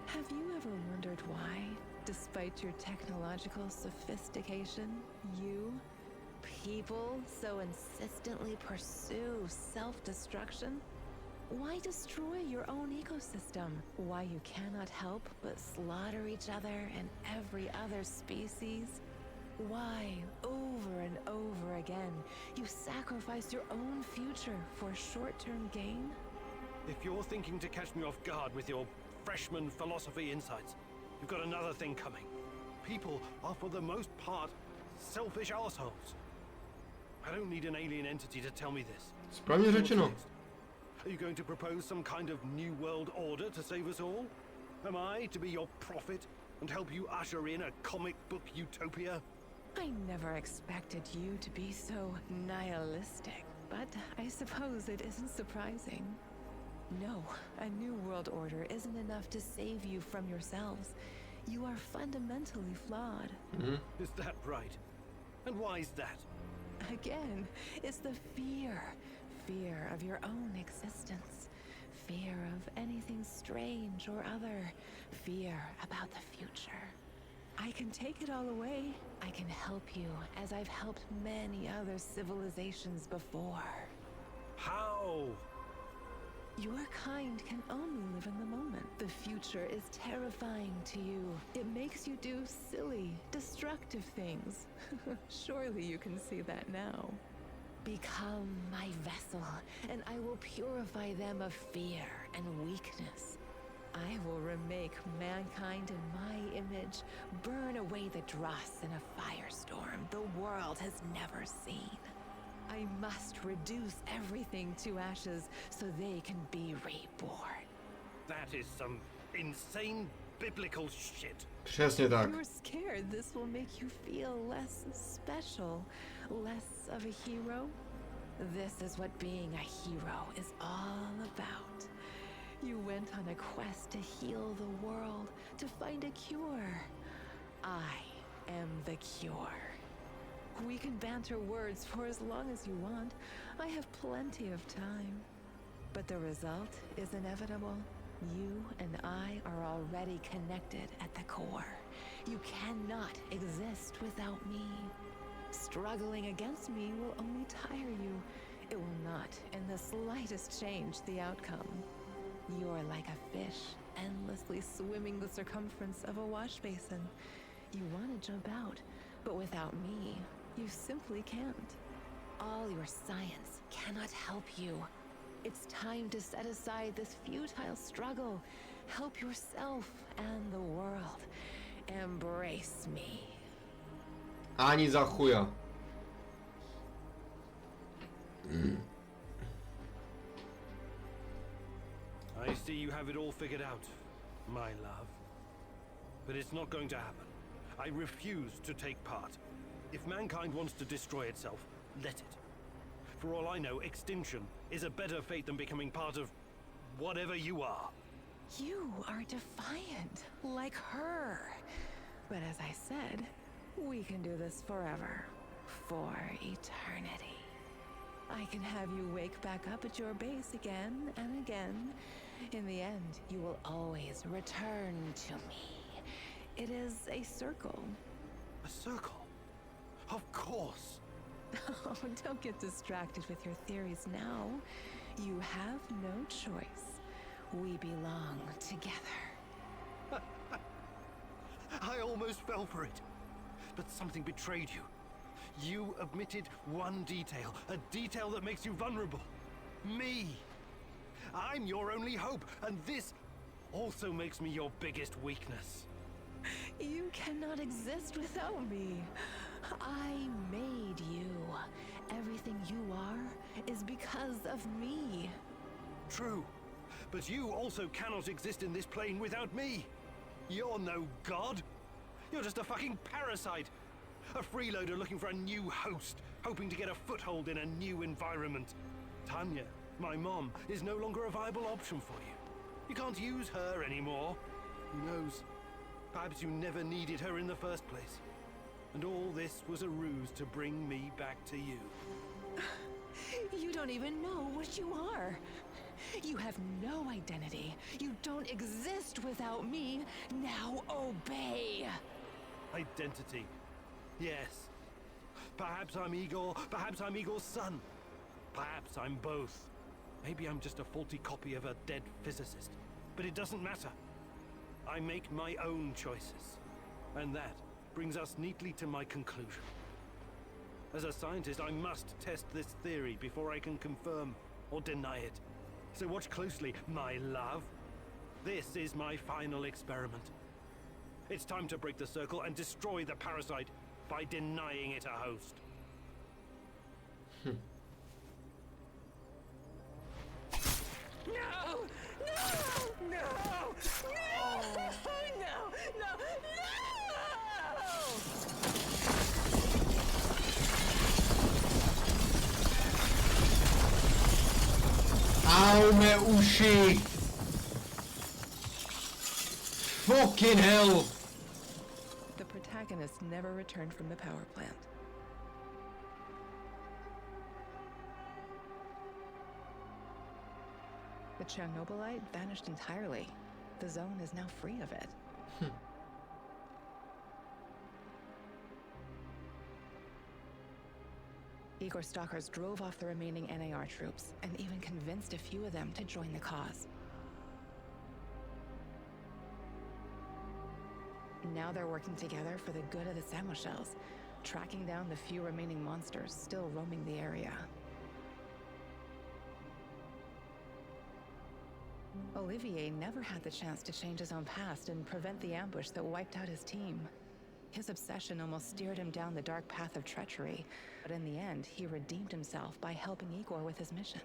Have you ever wondered why, despite your technological sophistication, people so insistently pursue self-destruction? Why destroy your own ecosystem? Why you cannot help but slaughter each other and every other species? Why, over and over again, you sacrifice your own future for short-term gain? If you're thinking to catch me off guard with your freshman philosophy insights, you've got another thing coming. People are for the most part selfish assholes. I don't need an alien entity to tell me this. Správně řečeno. Are you going to propose some kind of new world order to save us all? Am I to be your prophet and help you usher in a comic book utopia? I never expected you to be so nihilistic, but I suppose it isn't surprising. No, a new world order isn't enough to save you from yourselves. You are fundamentally flawed. Is that right? And why is that? Again, it's the fear. Fear of your own existence. Fear of anything strange or other. Fear about the future. I can take it all away. I can help you, as I've helped many other civilizations before. How? Your kind can only live in the moment. The future is terrifying to you. It makes you do silly, destructive things. Surely you can see that now. Become my vessel, and I will purify them of fear and weakness. I will remake mankind in my image, burn away the dross in a firestorm the world has never seen. I must reduce everything to ashes so they can be reborn. That is some insane biblical shit. Přesně tak. You're scared this will make you feel less special, less of a hero? This is what being a hero is all about. You went on a quest to heal the world, to find a cure. I am the cure. We can banter words for as long as you want. I have plenty of time. But the result is inevitable. You and I are already connected at the core. You cannot exist without me. Struggling against me will only tire you. It will not in the slightest change the outcome. You're like a fish, endlessly swimming the circumference of a wash basin. You want to jump out, but without me, you simply can't. All your science cannot help you. It's time to set aside this futile struggle. Help yourself and the world. Embrace me. Ani za chuja. I see you have it all figured out, my love. But it's not going to happen. I refuse to take part. If mankind wants to destroy itself, let it. For all I know, extinction is a better fate than becoming part of whatever you are. You are defiant, like her. But as I said, we can do this forever. For eternity. I can have you wake back up at your base again and again, In the end, you will always return to me. It is a circle. A circle? Of course. Oh, don't get distracted with your theories now. You have no choice. We belong together. I almost fell for it. But something betrayed you. You omitted one detail, a detail that makes you vulnerable. Me. I'm your only hope, and this also makes me your biggest weakness. You cannot exist without me. I made you. Everything you are is because of me. True, but you also cannot exist in this plane without me. You're no god. You're just a fucking parasite. A freeloader looking for a new host, hoping to get a foothold in a new environment. Tanya, my mom, is no longer a viable option for you. You can't use her anymore. Who knows? Perhaps you never needed her in the first place. And all this was a ruse to bring me back to you. You don't even know what you are. You have no identity. You don't exist without me. Now obey. Identity. Yes. Perhaps I'm Igor, perhaps I'm Igor's son. Perhaps I'm both. Maybe I'm just a faulty copy of a dead physicist. But it doesn't matter. I make my own choices. And that brings us neatly to my conclusion. As a scientist, I must test this theory before I can confirm or deny it. So watch closely, my love. This is my final experiment. It's time to break the circle and destroy the parasite by denying it a host. No! No! No! No! No! No! Au, mé uši! Fucking hell! The protagonist never returned from the power plant. The Chernobylite vanished entirely. The zone is now free of it. Igor stalkers drove off the remaining NAR troops and even convinced a few of them to join the cause. Now they're working together for the good of the Samoshells, tracking down the few remaining monsters still roaming the area. Olivier never had the chance to change his own past and prevent the ambush that wiped out his team. His obsession almost steered him down the dark path of treachery, but in the end, he redeemed himself by helping Igor with his mission.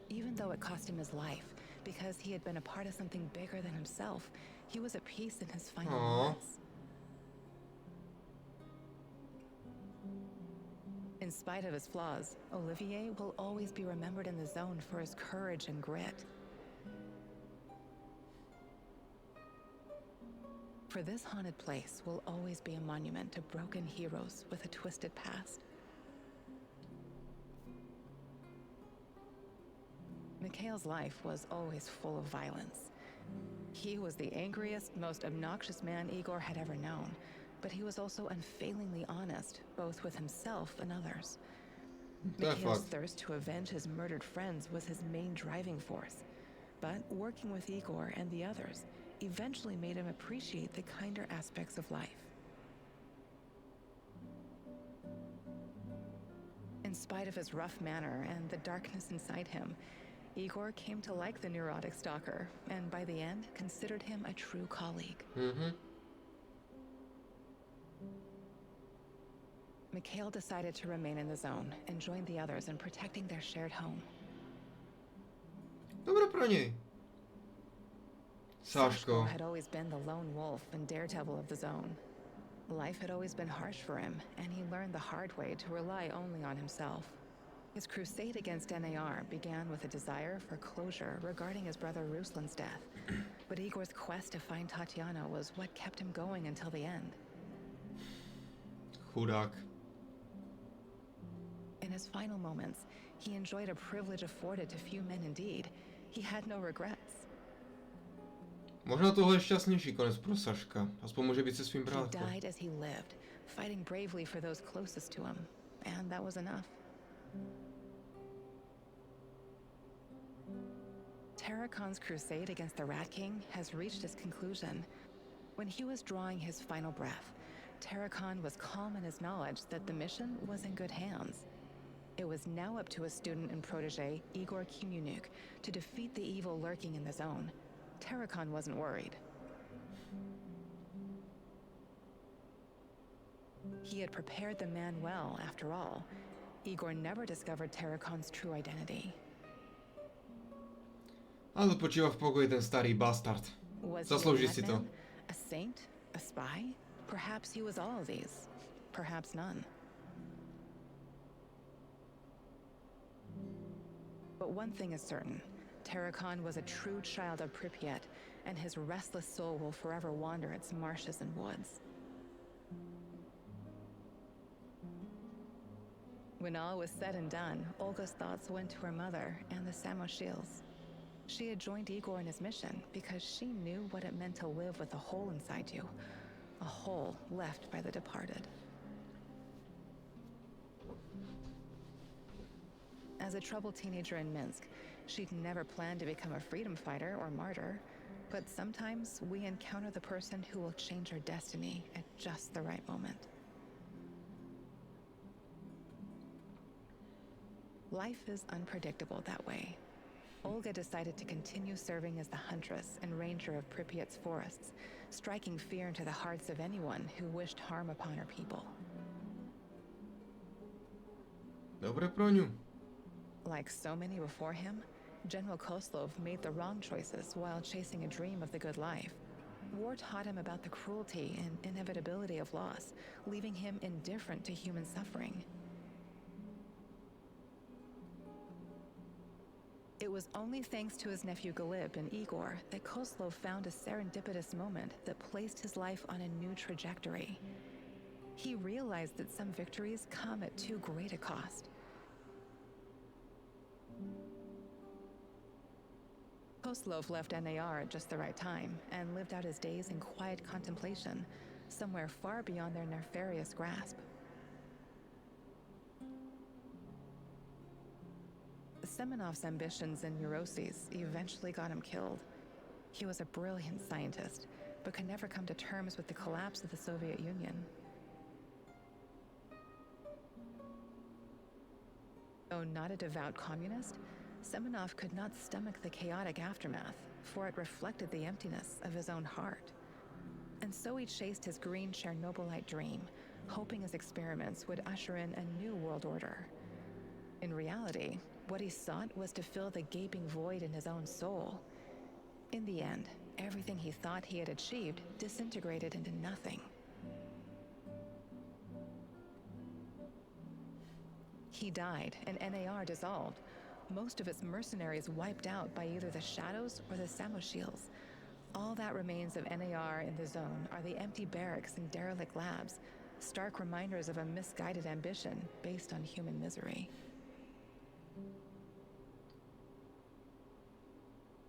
Even though it cost him his life, because he had been a part of something bigger than himself, he was at peace in his final moments. In spite of his flaws, Olivier will always be remembered in the zone for his courage and grit. For this haunted place will always be a monument to broken heroes with a twisted past. Mikhail's life was always full of violence. He was the angriest, most obnoxious man Igor had ever known, but he was also unfailingly honest, both with himself and others. Mikhail's thirst to avenge his murdered friends was his main driving force, but working with Igor and the others eventually made him appreciate the kinder aspects of life. In spite of his rough manner and the darkness inside him, Igor came to like the neurotic stalker, and by the end, considered him a true colleague. Mikhail decided to remain in the zone and join the others in protecting their shared home. Dobre pro něj. Sáško had always been the lone wolf and daredevil of the zone. Life had always been harsh for him, and he learned the hard way to rely only on himself. His crusade against NAR began with a desire for closure regarding his brother Ruslan's death. But Igor's quest to find Tatiana was what kept him going until the end. Chudák. In his final moments, he enjoyed a privilege afforded to few men indeed. He had no regrets. Možná tohle je šťastnější konec pro Saška. Aspoň může být se svým He bráchou. died as he lived, fighting bravely for those closest to him, and that was enough. Terracon's crusade against the Rat King has reached its conclusion. When he was drawing his final breath, Terracon was calm in his knowledge that the mission was in good hands. It was now up to his student and protege, Igor Kimunuk, to defeat the evil lurking in the zone. Terracon wasn't worried. He had prepared the man well, after all. Igor never discovered Terracon's true identity. Ale odpočívá v pokoji ten starý bastard. Was Zaslouží he a si to. madman, a saint, a spy? Perhaps he was all of these. Perhaps none. But one thing is certain. Terracon was a true child of Pripyat, and his restless soul will forever wander its marshes and woods. When all was said and done, Olga's thoughts went to her mother and the Samoshils. She had joined Igor in his mission because she knew what it meant to live with a hole inside you, a hole left by the departed. As a troubled teenager in Minsk, she'd never planned to become a freedom fighter or martyr, but sometimes we encounter the person who will change our destiny at just the right moment. Life is unpredictable that way. Olga decided to continue serving as the huntress and ranger of Pripyat's forests, striking fear into the hearts of anyone who wished harm upon her people. Dobre pro ňu. Like so many before him, General Koslov made the wrong choices while chasing a dream of the good life. War taught him about the cruelty and inevitability of loss, leaving him indifferent to human suffering. It was only thanks to his nephew Galib and Igor that Koslov found a serendipitous moment that placed his life on a new trajectory. He realized that some victories come at too great a cost. Koslov left NAR at just the right time and lived out his days in quiet contemplation, somewhere far beyond their nefarious grasp. Semenov's ambitions and neuroses eventually got him killed. He was a brilliant scientist, but could never come to terms with the collapse of the Soviet Union. Though not a devout communist, Semenov could not stomach the chaotic aftermath, for it reflected the emptiness of his own heart. And so he chased his green Chernobylite dream, hoping his experiments would usher in a new world order. In reality, what he sought was to fill the gaping void in his own soul. In the end, everything he thought he had achieved disintegrated into nothing. He died, and NAR dissolved. Most of its mercenaries wiped out by either the Shadows or the Samoshils. All that remains of NAR in the zone are the empty barracks and derelict labs, stark reminders of a misguided ambition based on human misery.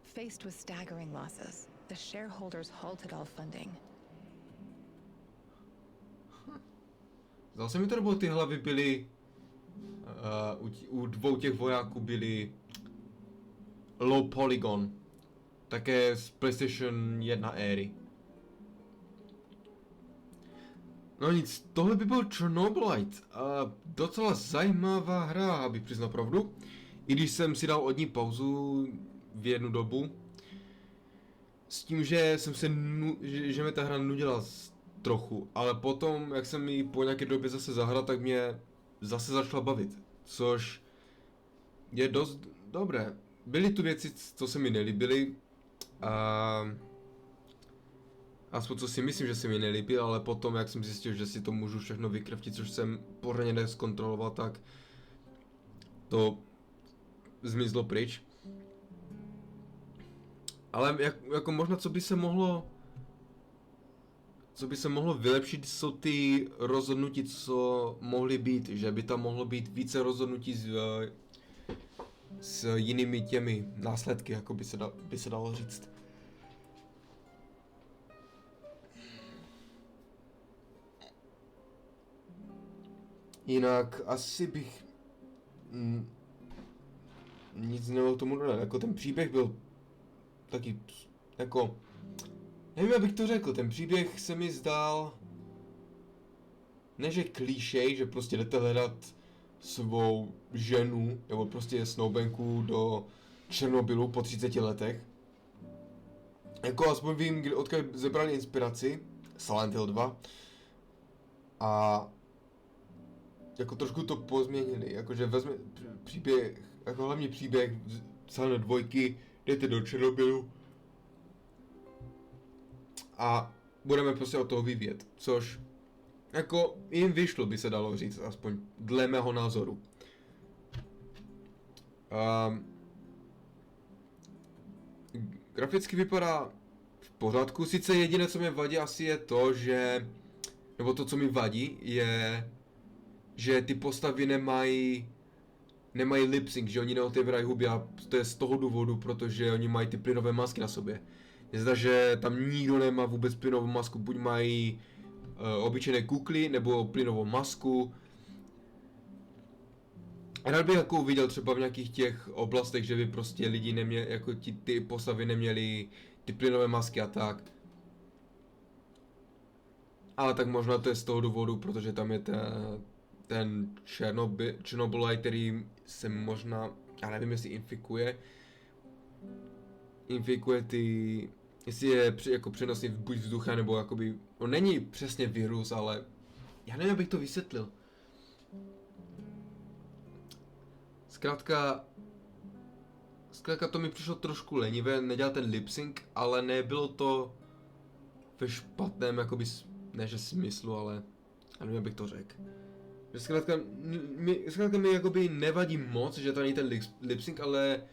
Faced with staggering losses, the shareholders halted all funding. Zase mi to nebo ty hlavy byly u dvou těch vojáků byly low polygon, také z PlayStation 1 éry. No nic, tohle by byl Chernobylite, docela zajímavá hra, abych přiznal pravdu, i když jsem si dal od ní pauzu v jednu dobu, s tím, že že mě ta hra nudila trochu, ale potom, jak jsem ji po nějaké době zase zahrál, tak mě zase začala bavit, což je dost dobré. Byly tu věci, co se mi nelíbily, aspoň co si myslím, že se mi nelíbí, ale potom, jak jsem zjistil, že si to můžu všechno vykraftit, což jsem pořádně nezkontroloval, tak to zmizlo pryč. Ale jako možná, co by se mohlo vylepšit, jsou ty rozhodnutí, co mohly být, že by tam mohlo být více rozhodnutí s jinými těmi následky, jako by se dalo říct. Jinak asi bych nic nemohl tomu dodat, jako ten příběh byl taky, jako, nevím, jak bych to řekl, ten příběh se mi zdál, ne že klišej, že prostě jdete hledat svou ženu, nebo prostě snoubenku do Černobylu po 30 letech. Jako aspoň vím, odkud zebrali inspiraci, Silent Hill 2, a jako trošku to pozměnili, jakože vezme příběh, jako hlavně příběh Silent 2, jdete do Černobylu a budeme prostě od toho vyvíjet, což jako jim vyšlo, by se dalo říct, aspoň dle mého názoru. Graficky vypadá v pořádku, sice jediné, co mi vadí asi je to, že, nebo to, co mi vadí, je, že ty postavy nemají lip sync, že oni neotevírají huby, a to je z toho důvodu, protože oni mají ty plynové masky na sobě. Je zdá, že tam nikdo nemá vůbec plynovou masku, buď mají obyčejné kukly, nebo plynovou masku. Rád bych jako uviděl třeba v nějakých těch oblastech, že by prostě lidi neměli, jako ty postavy neměli ty plynové masky a tak. Ale tak možná to je z toho důvodu, protože tam je ten Chernobylite, který se možná, já nevím, jestli infikuje ty, jestli je jako přenosný buď vzduchem, nebo jakoby, on není přesně virus, ale já nevím, jak bych to vysvětlil. Zkrátka to mi přišlo trošku lenivé, nedělal ten lip sync, ale nebylo to ve špatném, jakoby, ne že smyslu, ale já nevím, jak bych to řekl. Zkrátka mi jakoby nevadí moc, že to není ten lip sync, ale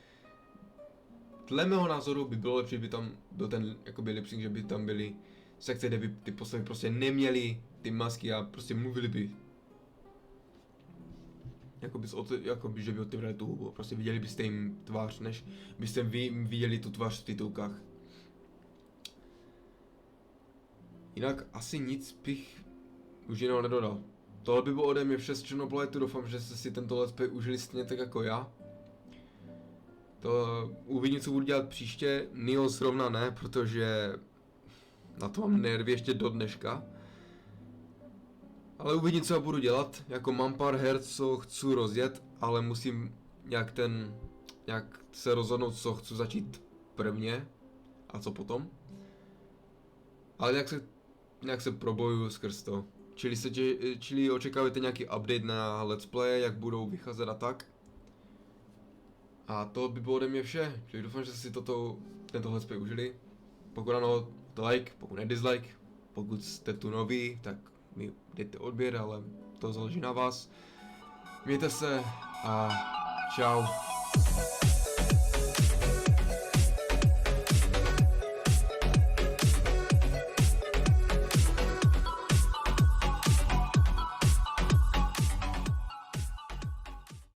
dle mého názoru by bylo lepší, kdyby tam byl ten jakoby lip sync, že by tam byly sekce, kde by ty postavy prostě neměly ty masky a prostě mluvili by. Jakoby, že by otevřeli tu hubu, prostě viděli byste jim tvář, než byste viděli tu tvář v titulkách. Jinak asi nic bych už jiného nedodal. Tohle by bylo ode mě vše z Chernobyliteu, doufám, že jste si tento let's play užili stejně tak jako já. To uvidím, co budu dělat příště, Neo zrovna ne, protože na to mám nervy ještě do dneška. Ale uvidím, co já budu dělat, jako mám pár her, co chci rozjet, ale musím nějak se rozhodnout, co chci začít prvně a co potom. Ale nějak se probojuju skrz to. Čili očekávajte nějaký update na let's play, jak budou vycházet a tak. A to by bylo ode mě vše, čili doufám, že jste si tento let's play užili. Pokud ano, to like, pokud ne dislike, pokud jste tu noví, tak mi dejte odběr, ale to záleží na vás. Mějte se a čau.